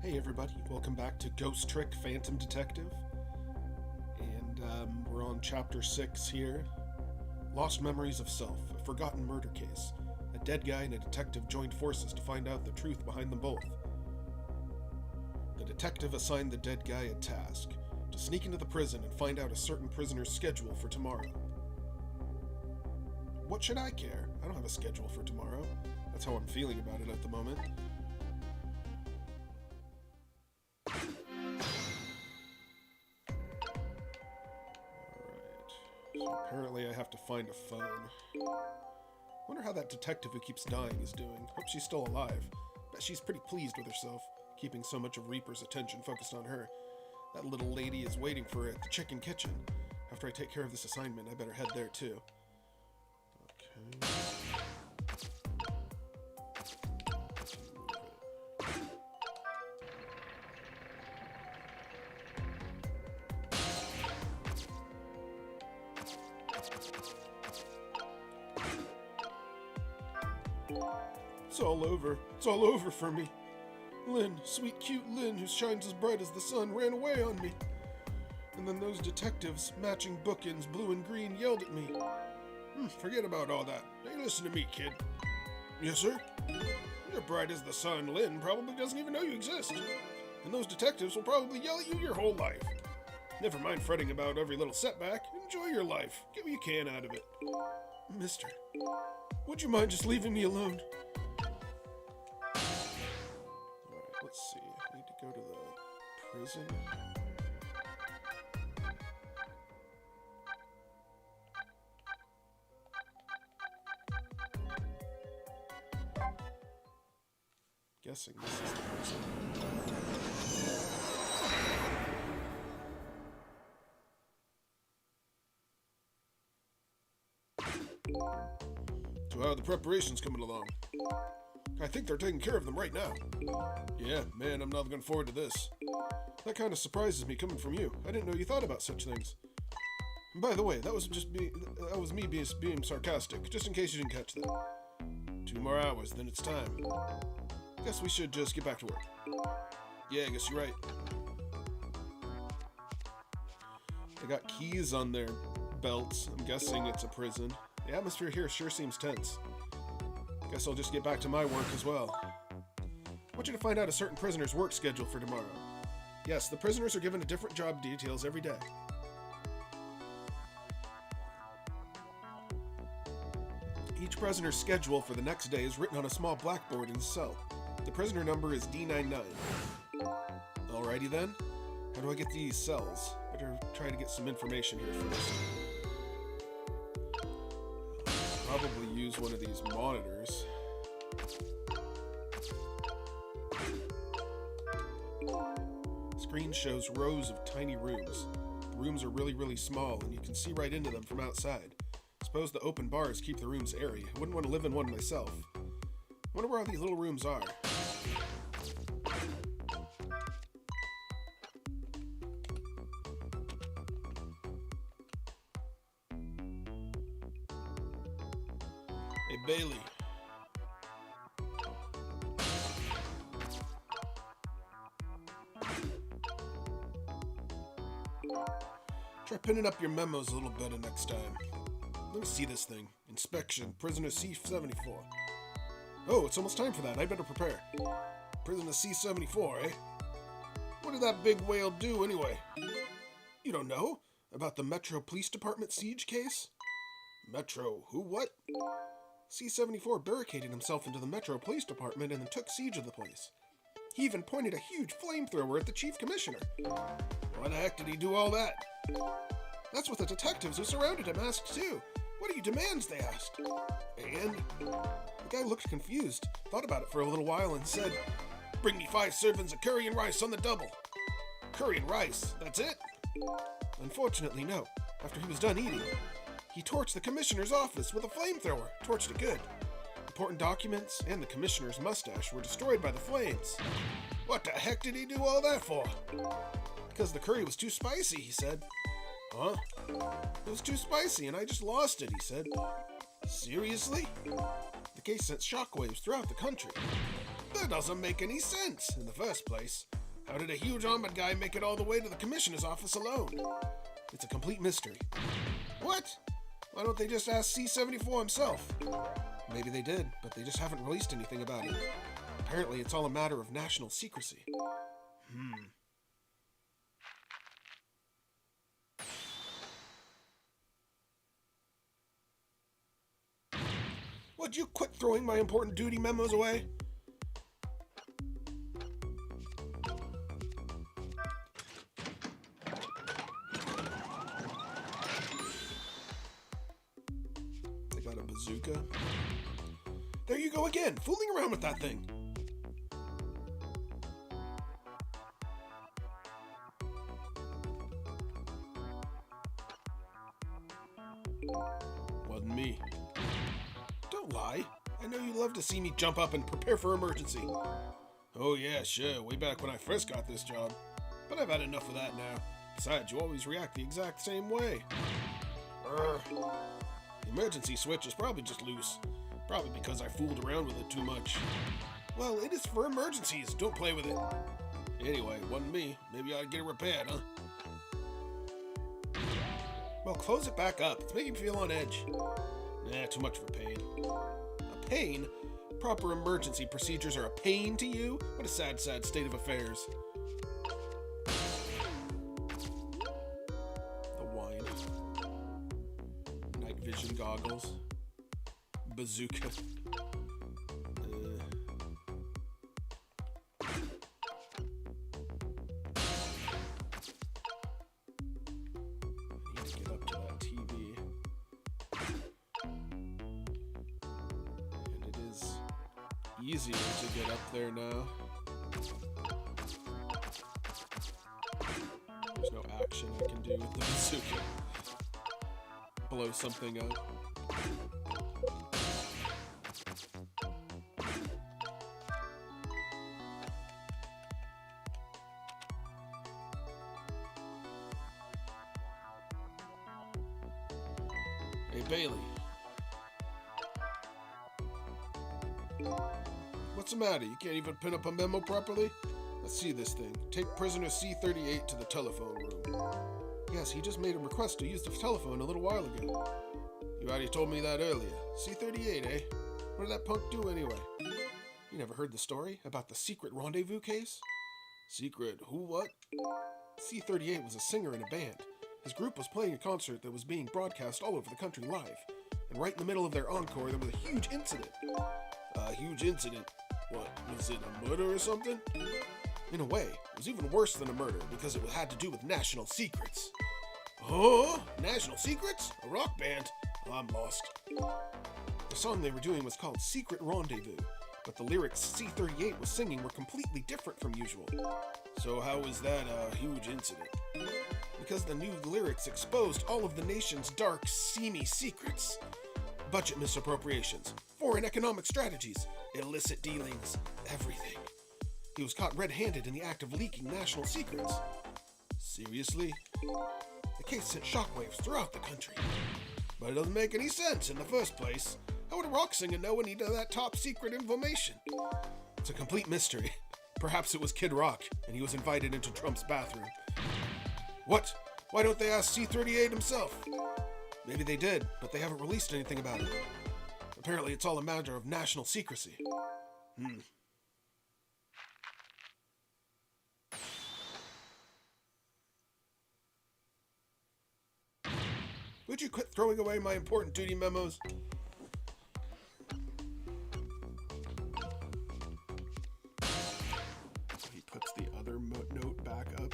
Hey everybody, welcome back to Ghost Trick Phantom Detective. And we're on Chapter 6 here. Lost Memories of Self, a forgotten murder case. A dead guy and a detective joined forces to find out the truth behind them both. The detective assigned the dead guy a task, to sneak into the prison and find out a certain prisoner's schedule for tomorrow. What should I care? I don't have a schedule for tomorrow. That's how I'm feeling about it at the moment. So apparently I have to find a phone. Wonder how that detective who keeps dying is doing. Hope she's still alive. Bet she's pretty pleased with herself, keeping so much of Reaper's attention focused on her. That little lady is waiting for her at the chicken kitchen. After I take care of this assignment, I better head there too. Okay. It's all over. It's all over for me. Lynne, sweet cute Lynne, who shines as bright as the sun, ran away on me. And then those detectives, matching bookends, blue and green, yelled at me. Forget about all that. Hey, listen to me, kid. Yes, sir? You're bright as the sun. Lynne probably doesn't even know you exist. And those detectives will probably yell at you your whole life. Never mind fretting about every little setback. Enjoy your life. Get what you can out of it. Mister, would you mind just leaving me alone? Alright, let's see. I need to go to the prison. Guessing this is the prison. So how are the preparations coming along? I think they're taking care of them right now. Yeah, man, I'm not looking forward to this. That kind of surprises me coming from you. I didn't know you thought about such things. And by the way, that was me being sarcastic, just in case you didn't catch that. 2 more hours, then it's time. Guess we should just get back to work. Yeah, I guess you're right. They got keys on their belts. I'm guessing it's a prison. The atmosphere here sure seems tense. Guess I'll just get back to my work as well. I want you to find out a certain prisoner's work schedule for tomorrow. Yes, the prisoners are given a different job details every day. Each prisoner's schedule for the next day is written on a small blackboard in the cell. The prisoner number is D99. Alrighty then. How do I get these cells? Better try to get some information here first. Probably use one of these monitors. Screen shows rows of tiny rooms. The rooms are really small and you can see right into them from outside. Suppose the open bars keep the rooms airy. I wouldn't want to live in one myself. Wonder where all these little rooms are. Hey, Bailey. Try pinning up your memos a little better next time. Let me see this thing. Inspection, prisoner C-74. Oh, it's almost time for that. I better prepare. Prisoner C-74, eh? What did that big whale do anyway? You don't know? About the Metro Police Department siege case? Metro who what? C-74 barricaded himself into the Metro Police Department and then took siege of the place. He even pointed a huge flamethrower at the Chief Commissioner. Why the heck did he do all that? That's what the detectives who surrounded him asked too. What are your demands, they asked. And the guy looked confused, thought about it for a little while and said, "Bring me 5 servings of curry and rice on the double." Curry and rice, that's it? Unfortunately, no. After he was done eating, he torched the commissioner's office with a flamethrower. Torched it good. Important documents and the commissioner's mustache were destroyed by the flames. What the heck did he do all that for? Because the curry was too spicy, he said. Huh? It was too spicy and I just lost it, he said. Seriously? The case sent shockwaves throughout the country. That doesn't make any sense in the first place. How did a huge armored guy make it all the way to the commissioner's office alone? It's a complete mystery. What? Why don't they just ask C-74 himself? Maybe they did, but they just haven't released anything about it. Apparently, it's all a matter of national secrecy. Would you quit throwing my important duty memos away? They got a bazooka. There you go again, fooling around with that thing. Wasn't me. Don't lie. I know you love to see me jump up and prepare for emergency. Oh yeah, sure, way back when I first got this job. But I've had enough of that now. Besides, you always react the exact same way. The emergency switch is probably just loose. Probably because I fooled around with it too much. Well, it is for emergencies. Don't play with it. Anyway, wasn't me. Maybe I ought to get it repaired, huh? Well, close it back up. It's making me feel on edge. Nah, too much for pain. A pain? Proper emergency procedures are a pain to you? What a sad, sad state of affairs. The wine. Night vision goggles. Bazooka. I need to get up to that TV. And it is easier to get up there now. There's no action I can do with the bazooka. Blow something up. Hey, Bailey. What's the matter? You can't even pin up a memo properly? Let's see this thing. Take prisoner C-38 to the telephone room. Yes, he just made a request to use the telephone a little while ago. You already told me that earlier. C-38, eh? What did that punk do anyway? You never heard the story about the secret rendezvous case? Secret who what? C-38 was a singer in a band. His group was playing a concert that was being broadcast all over the country live. And right in the middle of their encore, there was a huge incident. A huge incident? What, was it a murder or something? In a way, it was even worse than a murder because it had to do with national secrets. Huh? National secrets? A rock band? I'm lost. The song they were doing was called Secret Rendezvous, but the lyrics C-38 was singing were completely different from usual. So how was that a huge incident? Because the new lyrics exposed all of the nation's dark, seamy secrets. Budget misappropriations, foreign economic strategies, illicit dealings, everything. He was caught red-handed in the act of leaking national secrets. Seriously? The case sent shockwaves throughout the country. But it doesn't make any sense in the first place. How would a rock singer know when he did that top-secret information? It's a complete mystery. Perhaps it was Kid Rock, and he was invited into Trump's bathroom. What? Why don't they ask C-38 himself? Maybe they did, but they haven't released anything about it. Apparently it's all a matter of national secrecy. Would you quit throwing away my important duty memos? He puts the other note back up.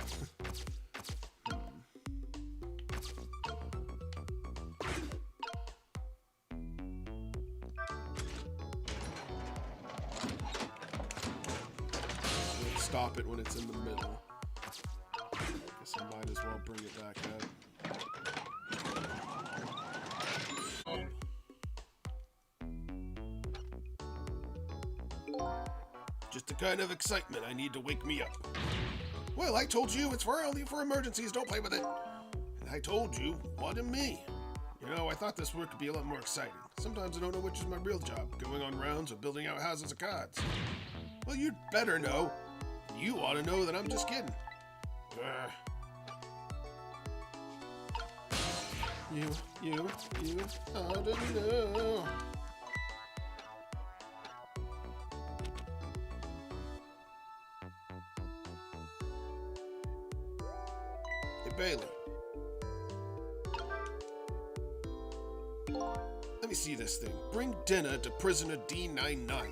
Stop it when it's in the middle. Guess I might as well bring it back up. Just the kind of excitement I need to wake me up. Well, I told you it's only for emergencies, don't play with it. And I told you, wasn't me. You know, I thought this work could be a lot more exciting. Sometimes I don't know which is my real job, going on rounds or building out houses of cards. Well, you'd better know. You ought to know that I'm just kidding. You ought to know. Hey, Bailey. Let me see this thing. Bring dinner to prisoner D99.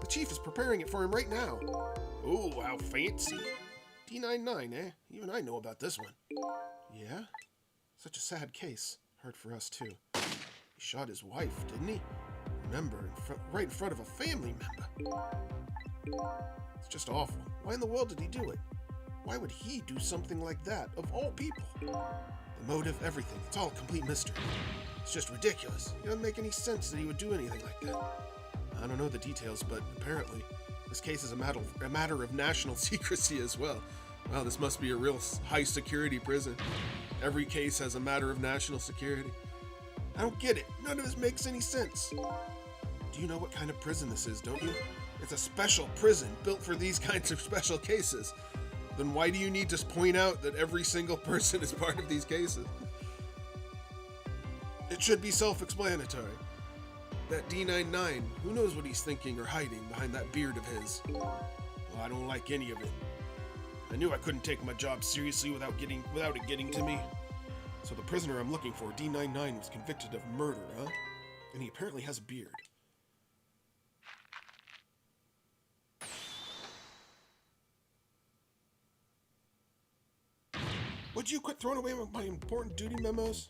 The chief is preparing it for him right now. Oh, how fancy. D99, eh? Even I know about this one. Yeah? Such a sad case. Hard for us, too. He shot his wife, didn't he? Remember, right in front of a family member. It's just awful. Why in the world did he do it? Why would he do something like that, of all people? The motive, everything. It's all a complete mystery. It's just ridiculous. It doesn't make any sense that he would do anything like that. I don't know the details, but apparently this case is a matter of national secrecy as well. Wow, this must be a real high-security prison. Every case has a matter of national security. I don't get it. None of this makes any sense. Do you know what kind of prison this is, don't you? It's a special prison built for these kinds of special cases. Then why do you need to point out that every single person is part of these cases? It should be self-explanatory. That D99, who knows what he's thinking or hiding behind that beard of his? Well, I don't like any of it. I knew I couldn't take my job seriously without it getting to me. So the prisoner I'm looking for, D99, was convicted of murder, huh? And he apparently has a beard. Would you quit throwing away my important duty memos?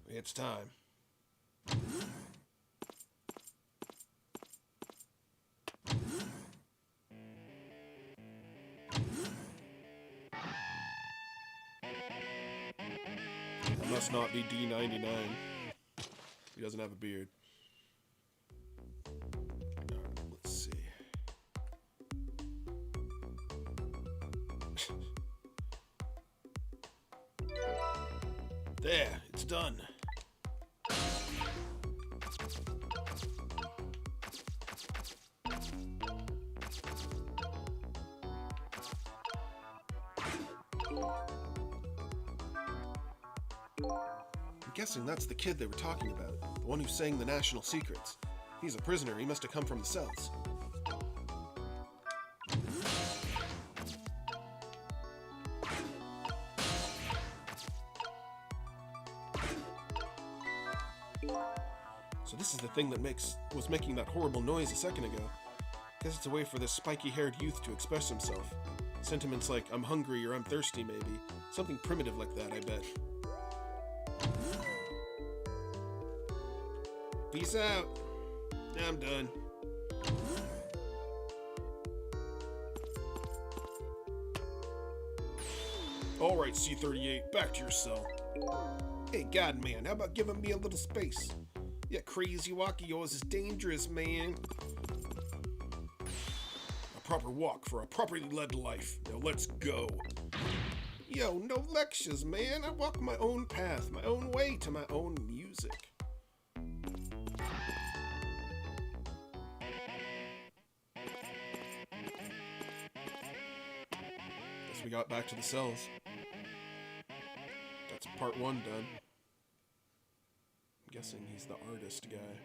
It's time. It must not be D99. He doesn't have a beard. Let's see. There, it's done. I'm guessing that's the kid they were talking about, the one who sang the national secrets. He's a prisoner, he must have come from the cells. So this is the thing that was making that horrible noise a second ago. Guess it's a way for this spiky-haired youth to express himself. Sentiments like, I'm hungry or I'm thirsty, maybe. Something primitive like that, I bet. Peace out. I'm done. Alright, C-38, back to your cell. Hey, God, man, how about giving me a little space? That crazy walk of yours is dangerous, man. A proper walk for a properly led life. Now let's go. Yo, no lectures, man. I walk my own path, my own way to my own music. Guess we got back to the cells. That's part one done. I'm guessing he's the artist guy.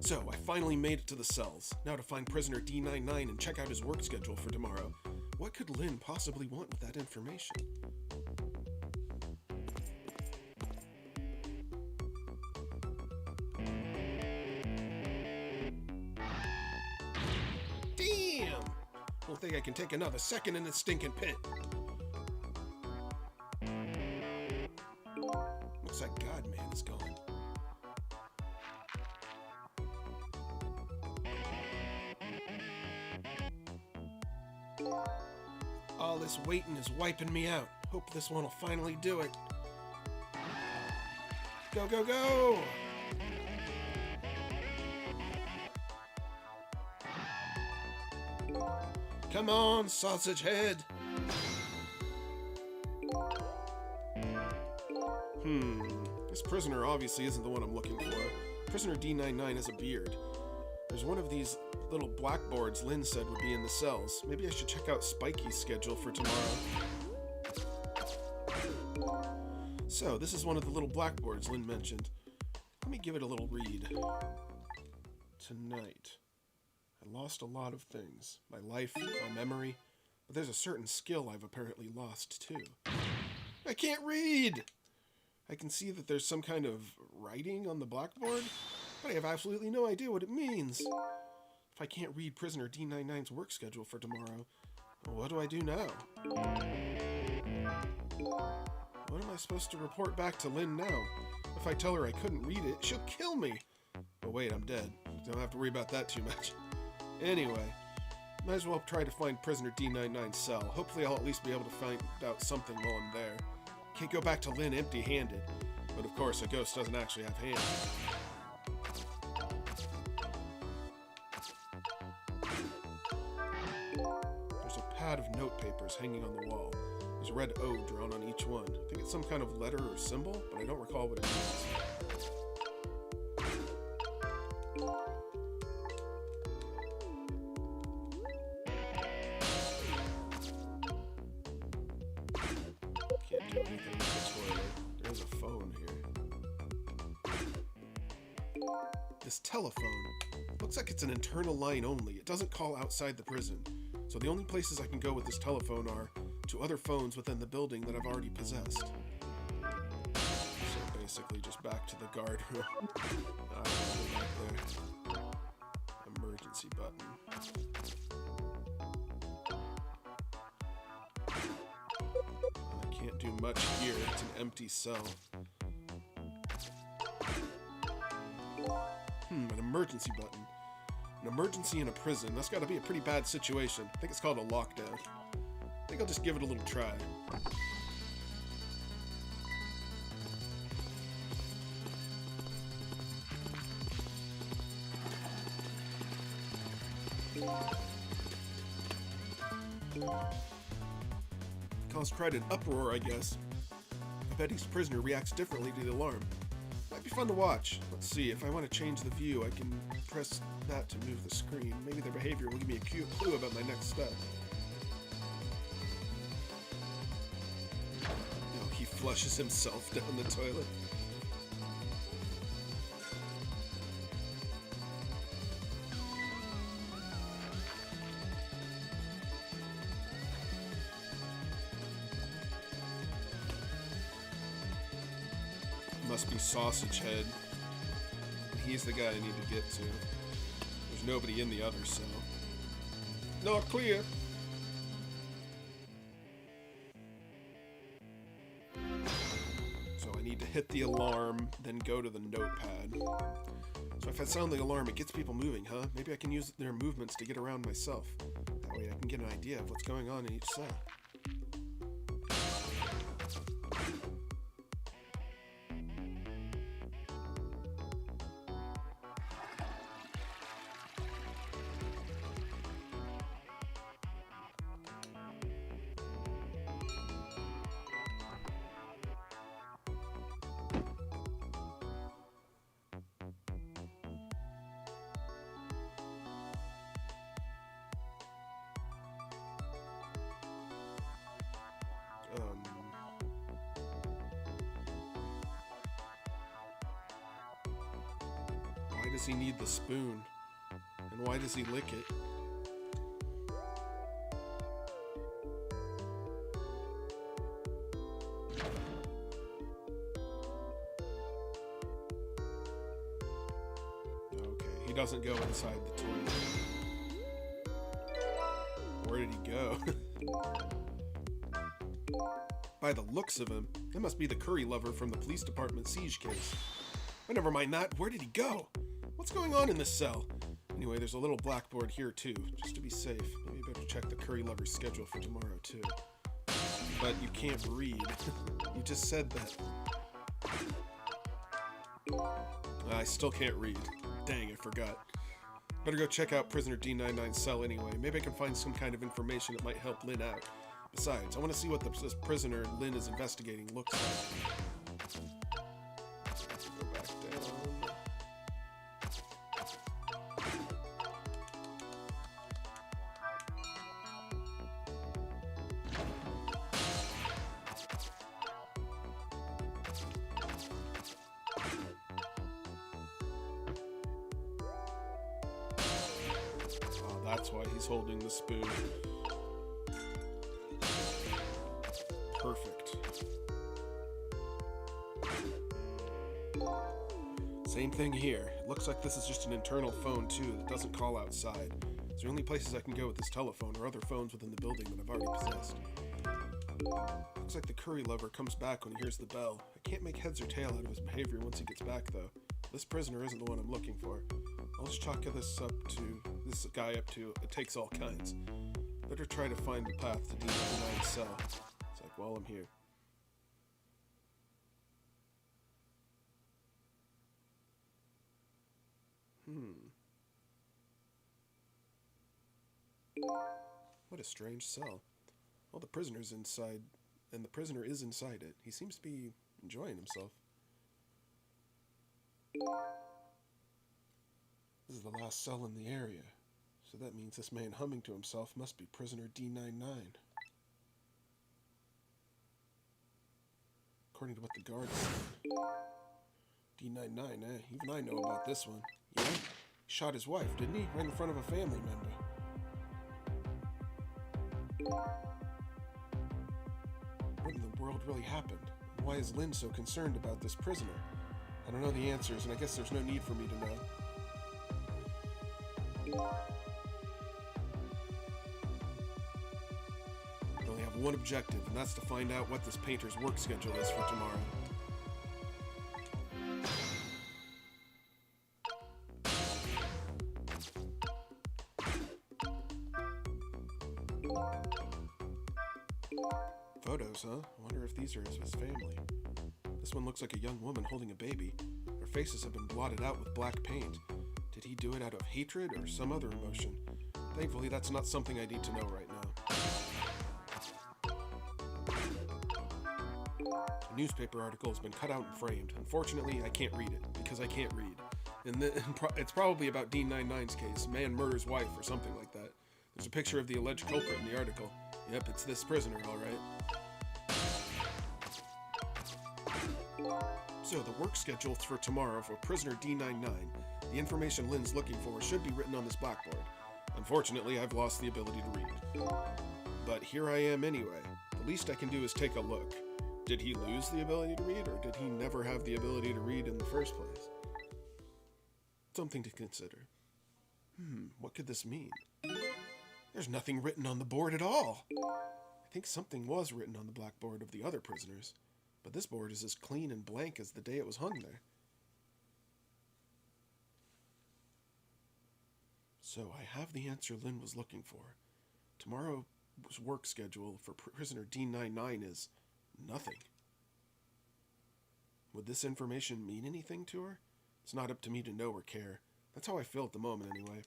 So, I finally made it to the cells. Now to find prisoner D99 and check out his work schedule for tomorrow. What could Lynne possibly want with that information? Damn! Don't think I can take another second in this stinking pit. Looks like God-Man is gone. All this waiting is wiping me out. Hope this one will finally do it. Go, go, go! Come on, sausage head! This prisoner obviously isn't the one I'm looking for. Prisoner D99 has a beard. There's one of these little blackboards Lynne said would be in the cells. Maybe I should check out Spikey's schedule for tomorrow. So, this is one of the little blackboards Lynne mentioned. Let me give it a little read. Tonight. I lost a lot of things. My life, my memory. But there's a certain skill I've apparently lost, too. I can't read! I can see that there's some kind of writing on the blackboard, but I have absolutely no idea what it means. If I can't read Prisoner D99's work schedule for tomorrow, well, what do I do now? What am I supposed to report back to Lynne now? If I tell her I couldn't read it, she'll kill me. But wait, I'm dead. Don't have to worry about that too much. Anyway, might as well try to find Prisoner D99's cell. Hopefully I'll at least be able to find out something while I'm there. Can't go back to Lynne empty-handed. But of course, a ghost doesn't actually have hands. There's a pad of note papers hanging on the wall. There's a red O drawn on each one. I think it's some kind of letter or symbol, but I don't recall what it means. Can't do anything with the toilet. There's a phone here. This telephone. Looks like it's an internal line only. It doesn't call outside the prison. So the only places I can go with this telephone are to other phones within the building that I've already possessed. So basically just back to the guard room. Back there. Emergency button. I can't do much here. It's an empty cell. An emergency button. An emergency in a prison. That's got to be a pretty bad situation. I think it's called a lockdown. I think I'll just give it a little try. Caused quite an uproar, I guess. I bet each prisoner reacts differently to the alarm. Might be fun to watch. Let's see, if I want to change the view, I can press that to move the screen. Maybe their behavior will give me a clue about my next step. Oh, he flushes himself down the toilet. Must be Sausage Head. He's the guy I need to get to. There's nobody in the other cell. Not clear. So I need to hit the alarm, then go to the notepad. So if I sound the alarm, it gets people moving, huh? Maybe I can use their movements to get around myself. That way I can get an idea of what's going on in each cell. Why does he need the spoon? And why does he lick it? Okay, he doesn't go inside the toilet. Where did he go? By the looks of him, that must be the curry lover from the police department siege case. But never mind that, where did he go? What's going on in this cell? Anyway, there's a little blackboard here too, just to be safe. Maybe I better check the curry lover's schedule for tomorrow too. But you can't read. You just said that. I still can't read. Dang, I forgot. Better go check out Prisoner D99's cell anyway. Maybe I can find some kind of information that might help Lynne out. Besides, I want to see what this prisoner Lynne is investigating looks like. Let's go back down. Oh, that's why he's holding the spoon. Perfect. Same thing here. It looks like this is just an internal phone too that doesn't call outside. It's the only places I can go with this telephone or other phones within the building that I've already possessed. Looks like the curry lover comes back when he hears the bell. I can't make heads or tail out of his behavior once he gets back though. This prisoner isn't the one I'm looking for. I'll just chalk this guy up to it takes all kinds. Better try to find the path to D99's cell. It's like, while I'm here. What a strange cell. Well, the prisoner's inside, and the prisoner is inside it. He seems to be enjoying himself. This is the last cell in the area, so that means this man humming to himself must be prisoner D99. According to what the guard said. D99, eh? Even I know about this one. Yeah? He shot his wife, didn't he? Right in front of a family member. What in the world really happened? Why is Lynne so concerned about this prisoner? I don't know the answers, and I guess there's no need for me to know. I only have one objective, and that's to find out what this painter's work schedule is for tomorrow. Photos, huh? I wonder if these are of his family. This one looks like a young woman holding a baby. Their faces have been blotted out with black paint. Did he do it out of hatred or some other emotion? Thankfully, that's not something I need to know right now. A newspaper article has been cut out and framed. Unfortunately, I can't read it, because I can't read. And it's probably about D99's case. Man murders wife or something like that. There's a picture of the alleged culprit in the article. Yep, it's this prisoner, all right. So, the work schedule for tomorrow for prisoner D99. The information Lynne's looking for should be written on this blackboard. Unfortunately, I've lost the ability to read. But here I am anyway. The least I can do is take a look. Did he lose the ability to read, or did he never have the ability to read in the first place? Something to consider. What could this mean? There's nothing written on the board at all. I think something was written on the blackboard of the other prisoners, but this board is as clean and blank as the day it was hung there. So I have the answer Lynne was looking for. Tomorrow's work schedule for prisoner D99 is nothing. Would this information mean anything to her? It's not up to me to know or care. That's how I feel at the moment anyway.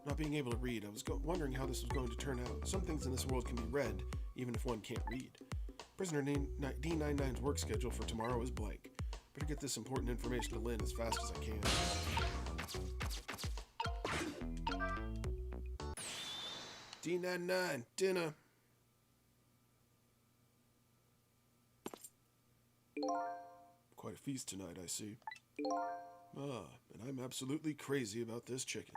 Not being able to read, I was wondering how this was going to turn out. Some things in this world can be read, even if one can't read. Prisoner D99's work schedule for tomorrow is blank. Better get this important information to Lynne as fast as I can. D99, dinner. Quite a feast tonight, I see. Ah, and I'm absolutely crazy about this chicken.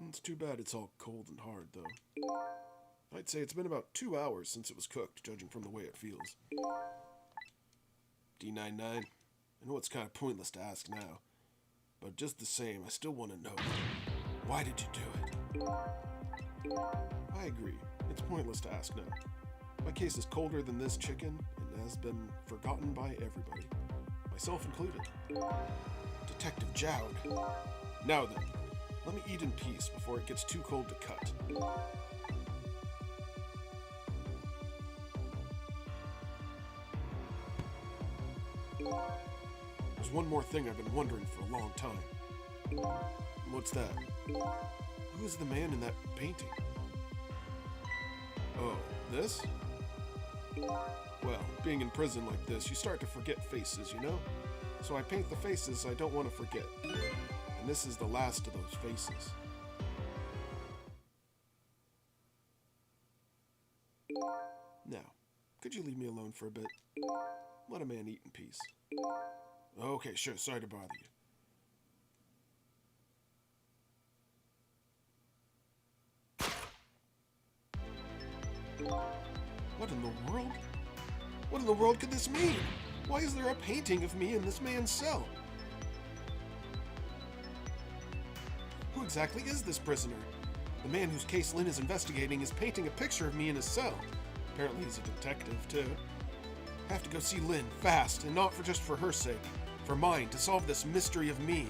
It's too bad it's all cold and hard, though. I'd say it's been about 2 hours since it was cooked, judging from the way it feels. D99, I know it's kind of pointless to ask now, but just the same, I still want to know. Why did you do it? I agree. It's pointless to ask now. My case is colder than this chicken and has been forgotten by everybody, myself included. Detective Jowd. Now then, let me eat in peace before it gets too cold to cut. There's one more thing I've been wondering for a long time. What's that? Who's the man in that painting? Oh, this? Well, being in prison like this, you start to forget faces, you know? So I paint the faces I don't want to forget. And this is the last of those faces. Now, could you leave me alone for a bit? Let a man eat in peace. Okay, sure, sorry to bother you. What in the world? What in the world could this mean? Why is there a painting of me in this man's cell? Who exactly is this prisoner? The man whose case Lynne is investigating is painting a picture of me in his cell. Apparently he's a detective, too. I have to go see Lynne, fast, and not just for her sake. For mine, to solve this mystery of me.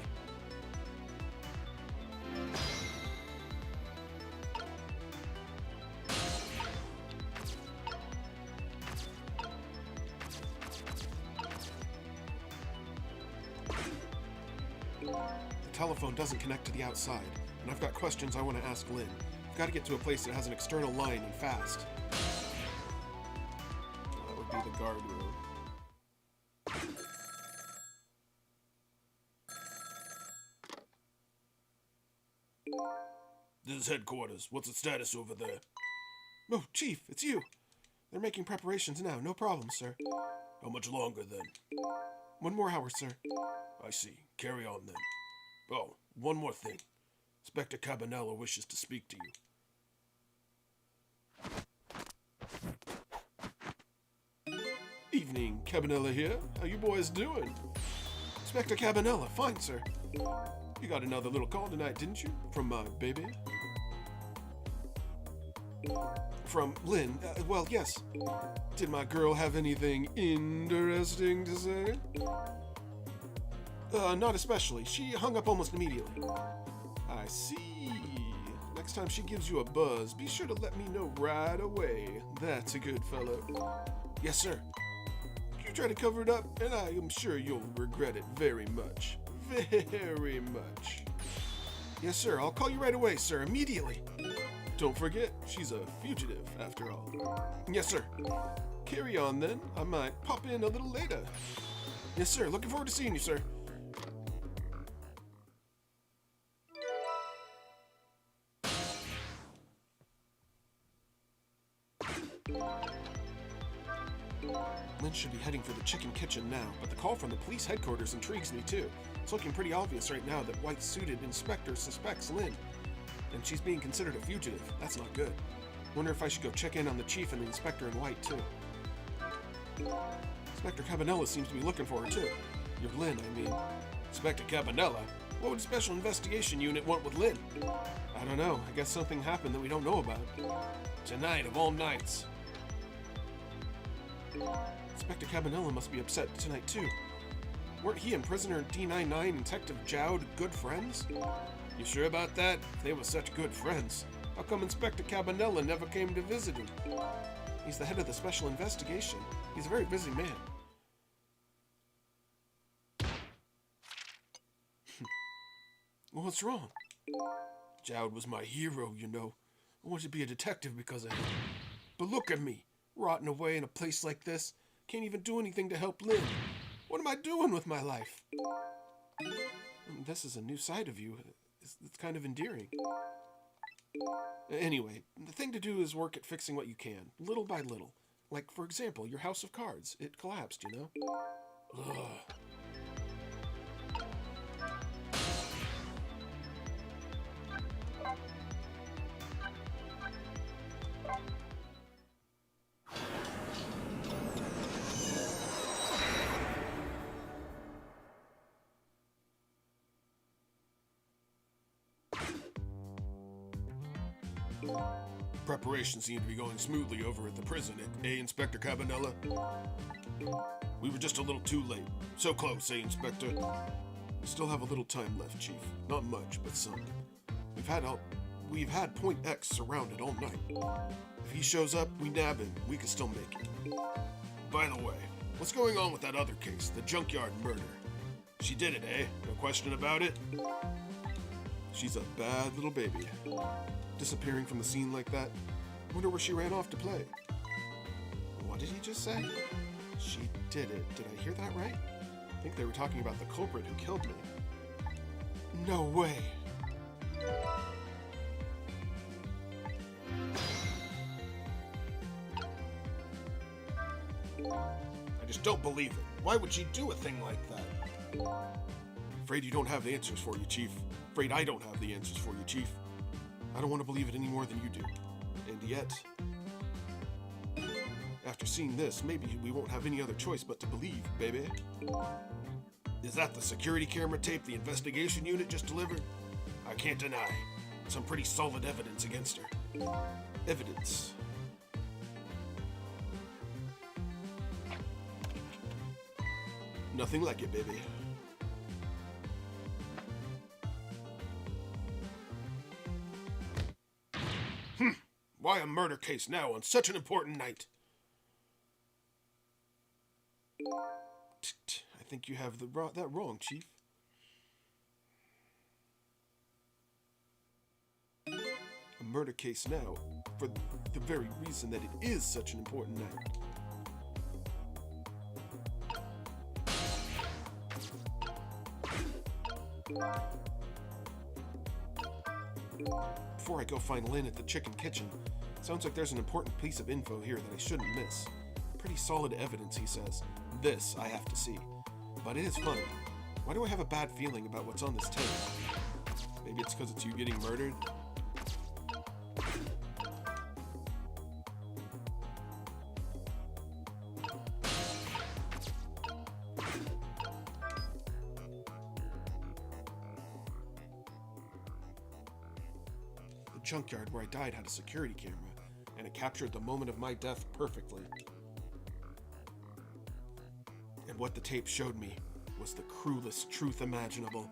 The telephone doesn't connect to the outside, and I've got questions I want to ask Lynne. I've got to get to a place that has an external line and fast. That would be the guard room. This is headquarters. What's the status over there? Oh, Chief, it's you. They're making preparations now. No problem, sir. How much longer, then? 1 more hour, sir. I see. Carry on, then. Oh, one more thing. Inspector Cabanella wishes to speak to you. Evening, Cabanella here. How you boys doing? Inspector Cabanella, fine, sir. You got another little call tonight, didn't you? From my baby? From Lynne. Well, yes. Did my girl have anything interesting to say? Not especially. She hung up almost immediately. I see. Next time she gives you a buzz, be sure to let me know right away. That's a good fellow. Yes, sir. You try to cover it up, and I am sure you'll regret it very much. Very much. Yes, sir. I'll call you right away, sir. Immediately. Don't forget, she's a fugitive, after all. Yes, sir. Carry on, then. I might pop in a little later. Yes, sir. Looking forward to seeing you, sir. Lynne should be heading for the chicken kitchen now, but the call from the police headquarters intrigues me too. It's looking pretty obvious right now that white-suited inspector suspects Lynne, and she's being considered a fugitive. That's not good. Wonder if I should go check in on the chief and the inspector in white too. Inspector Cabanella seems to be looking for her too. You're Lynne, I mean. Inspector Cabanella? What would a special investigation unit want with Lynne? I don't know. I guess something happened that we don't know about. Tonight of all nights. Inspector Cabanella must be upset tonight too. Weren't he and prisoner D99 Detective Jowd good friends? You sure about that? If they were such good friends, how come Inspector Cabanella never came to visit him? He's the head of the special investigation. He's a very busy man. What's wrong? Jowd was my hero, you know. I wanted to be a detective because of him. But look at me, rotting away in a place like this. Can't even do anything to help Lynne. What am I doing with my life? This is a new side of you. It's kind of endearing. Anyway, the thing to do is work at fixing what you can, little by little. Like, for example, your house of cards. It collapsed, you know? Ugh. Preparations seem to be going smoothly over at the prison, eh, Inspector Cabanella? We were just a little too late. So close, eh, Inspector? We still have a little time left, Chief. Not much, but some. We've had Point X surrounded all night. If he shows up, we nab him. We can still make it. By the way, what's going on with that other case, the junkyard murder? She did it, eh? No question about it? She's a bad little baby. Disappearing from the scene like that. Wonder where she ran off to play. What did he just say? She did it. Did I hear that right? I think they were talking about the culprit who killed me. No way. I just don't believe it. Why would she do a thing like that? Afraid you don't have the answers for you, Chief. Afraid I don't have the answers for you, Chief. I don't want to believe it any more than you do. And yet, after seeing this, maybe we won't have any other choice but to believe, baby. Is that the security camera tape the investigation unit just delivered? I can't deny. Some pretty solid evidence against her. Evidence. Nothing like it, baby. Why a murder case now on such an important night? I think you have that wrong, Chief. A murder case now, for the very reason that it is such an important night. Before I go find Lynne at the chicken kitchen, sounds like there's an important piece of info here that I shouldn't miss. Pretty solid evidence, he says. This I have to see. But it is funny. Why do I have a bad feeling about what's on this tape? Maybe it's because it's you getting murdered? The junkyard where I died had a security camera, and it captured the moment of my death perfectly. And what the tape showed me was the cruelest truth imaginable.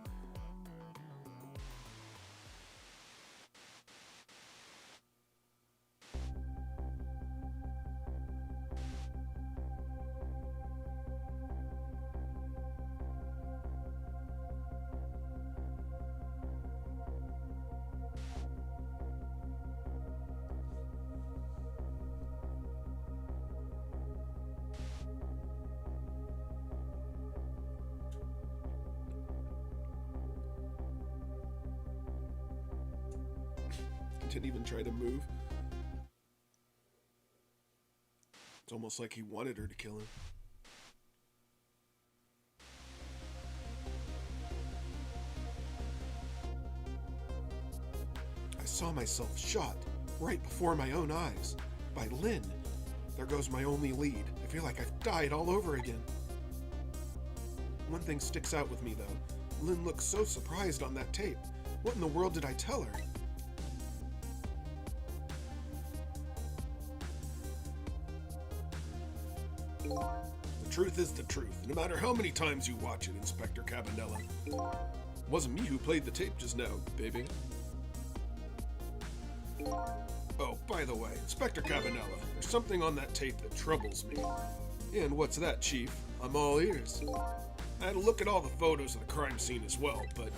Didn't even try to move. It's almost like he wanted her to kill him. I saw myself shot right before my own eyes by Lynne. There goes my only lead. I feel like I've died all over again. One thing sticks out with me though. Lynne looked so surprised on that tape. What in the world did I tell her? The truth is the truth, no matter how many times you watch it, Inspector Cabanella. It wasn't me who played the tape just now, baby. Oh, by the way, Inspector Cabanella, there's something on that tape that troubles me. And what's that, Chief? I'm all ears. I had a look at all the photos of the crime scene as well, but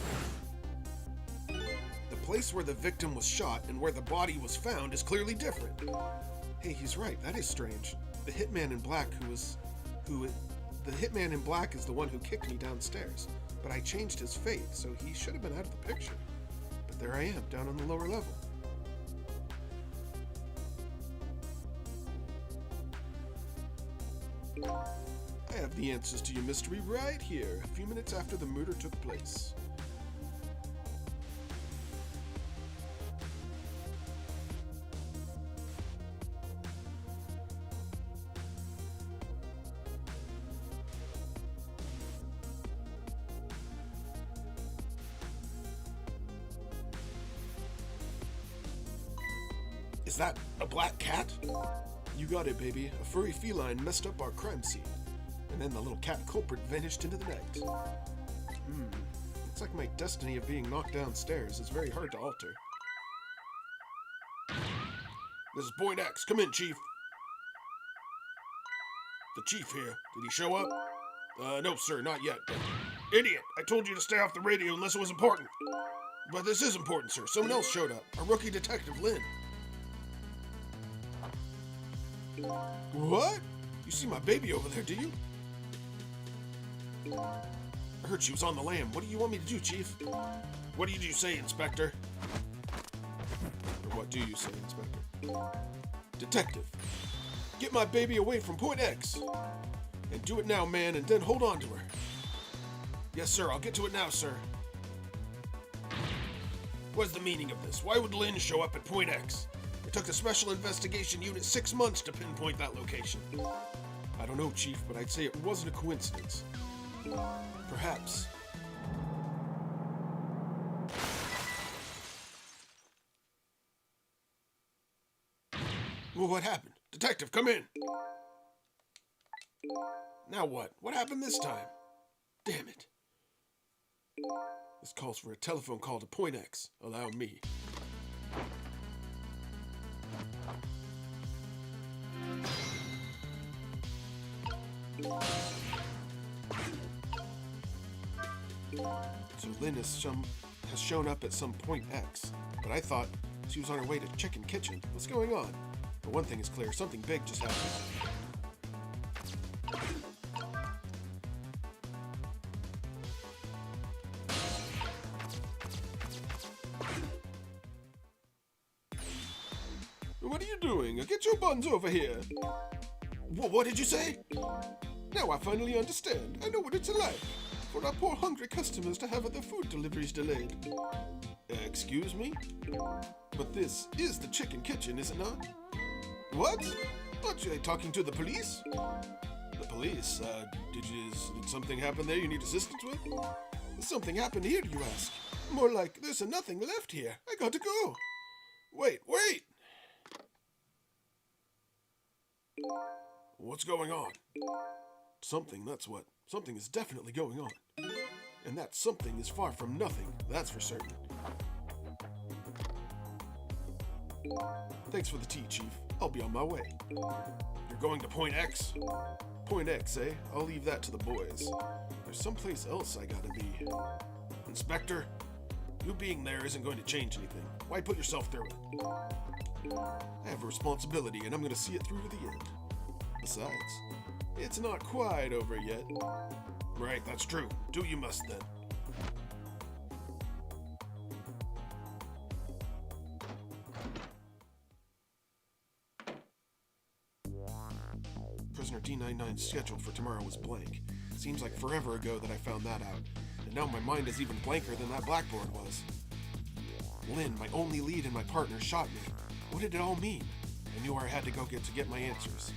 the place where the victim was shot and where the body was found is clearly different. Hey, he's right, that is strange. The hitman in black the hitman in black is the one who kicked me downstairs, but I changed his fate, so he should have been out of the picture. But there I am, down on the lower level. I have the answers to your mystery right here, a few minutes after the murder took place. Is that a black cat? You got it, baby. A furry feline messed up our crime scene. And then the little cat culprit vanished into the night. Looks like my destiny of being knocked downstairs is very hard to alter. This is Point X. Come in, Chief. The Chief here. Did he show up? No, sir, not yet. But idiot! I told you to stay off the radio unless it was important. But this is important, sir. Someone else showed up. A rookie detective, Lynne. What? You see my baby over there, do you? I heard she was on the lam. What do you want me to do, Chief? What did you say, Inspector? Or what do you say, Inspector? Detective, get my baby away from Point X. And do it now, man, and then hold on to her. Yes, sir, I'll get to it now, sir. What's the meaning of this? Why would Lynne show up at Point X? It took the Special Investigation Unit 6 months to pinpoint that location. I don't know, Chief, but I'd say it wasn't a coincidence. Perhaps. Well, what happened? Detective, come in! Now what? What happened this time? Damn it. This calls for a telephone call to Point X. Allow me. So Lynne has shown up at some Point X, but I thought she was on her way to Chicken Kitchen. What's going on? But one thing is clear, something big just happened. What are you doing? Get your buns over here. What did you say? Now I finally understand. I know what it's like for our poor hungry customers to have their food deliveries delayed. Excuse me? But this is the Chicken Kitchen, is it not? What? Aren't you talking to the police? The police? Did something happen there you need assistance with? Something happened here, you ask? More like, there's nothing left here. I got to go. Wait! What's going on? Something is definitely going on. And that something is far from nothing, that's for certain. Thanks for the tea, Chief. I'll be on my way. You're going to Point X? Point X, eh? I'll leave that to the boys. There's someplace else I gotta be. Inspector, you being there isn't going to change anything. Why put yourself through it? I have a responsibility, and I'm gonna see it through to the end. Besides, it's not quite over yet. Right, that's true. Do you must then. Prisoner D99's schedule for tomorrow was blank. Seems like forever ago that I found that out, and now my mind is even blanker than that blackboard was. Lynne, my only lead and my partner, shot me. What did it all mean? I knew where I had to go get my answers.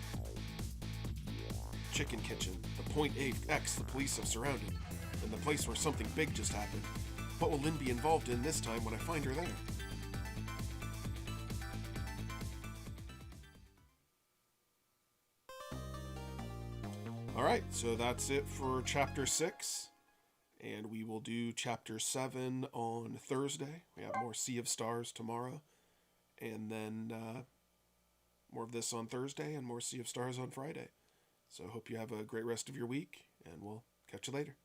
Chicken Kitchen, the Point X the police have surrounded, and the place where something big just happened. What will Lynne be involved in this time when I find her there? Alright, so that's it for Chapter 6, and we will do Chapter 7 on Thursday. We have more Sea of Stars tomorrow, and then more of this on Thursday, and more Sea of Stars on Friday. So I hope you have a great rest of your week, and we'll catch you later.